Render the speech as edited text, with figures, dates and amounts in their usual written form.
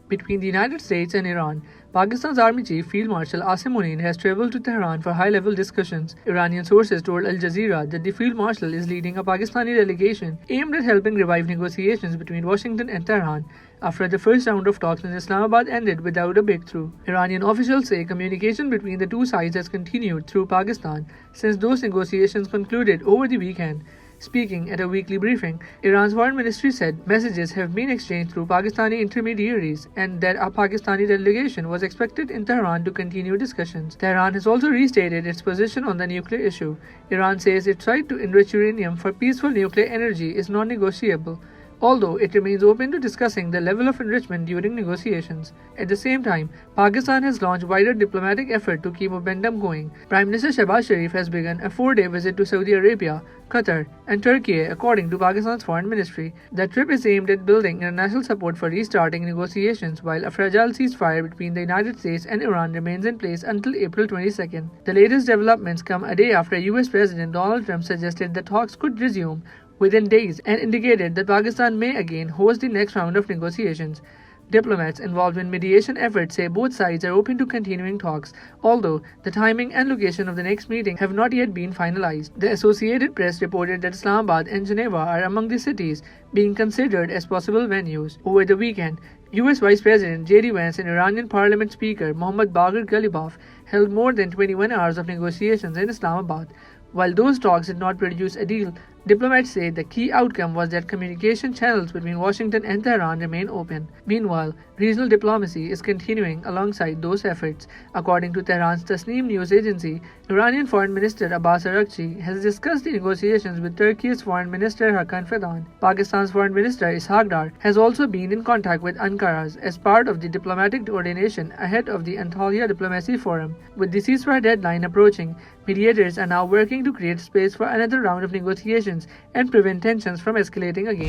Between the United States and Iran, Pakistan's Army Chief Field Marshal Asim Munir has traveled to Tehran for high-level discussions. Iranian sources told Al Jazeera that the Field Marshal is leading a Pakistani delegation aimed at helping revive negotiations between Washington and Tehran after the first round of talks in Islamabad ended without a breakthrough. Iranian officials say communication between the two sides has continued through Pakistan since those negotiations concluded over the weekend. Speaking at a weekly briefing, Iran's foreign ministry said messages have been exchanged through Pakistani intermediaries and that a Pakistani delegation was expected in Tehran to continue discussions. Tehran has also restated its position on the nuclear issue. Iran says its right to enrich uranium for peaceful nuclear energy is non-negotiable, although it remains open to discussing the level of enrichment during negotiations. At the same time, Pakistan has launched wider diplomatic effort to keep momentum going. Prime Minister Shehbaz Sharif has begun a 4-day visit to Saudi Arabia, Qatar, and Turkey, according to Pakistan's foreign ministry. The trip is aimed at building international support for restarting negotiations, while a fragile ceasefire between the United States and Iran remains in place until April 22nd. The latest developments come a day after US President Donald Trump suggested that talks could resume within days and indicated that Pakistan may again host the next round of negotiations. Diplomats involved in mediation efforts say both sides are open to continuing talks, although the timing and location of the next meeting have not yet been finalized. The Associated Press reported that Islamabad and Geneva are among the cities being considered as possible venues. Over the weekend, US Vice President J.D. Vance and Iranian Parliament Speaker Mohammad Baghir Ghalibaf held more than 21 hours of negotiations in Islamabad. While those talks did not produce a deal, diplomats say the key outcome was that communication channels between Washington and Tehran remain open. Meanwhile, regional diplomacy is continuing alongside those efforts. According to Tehran's Tasnim news agency, Iranian Foreign Minister Abbas Araghchi has discussed the negotiations with Turkey's Foreign Minister Hakan Fidan. Pakistan's Foreign Minister Ishaq Dar has also been in contact with Ankara as part of the diplomatic coordination ahead of the Antalya Diplomacy Forum. With the ceasefire deadline approaching, mediators are now working to create space for another round of negotiations and prevent tensions from escalating again.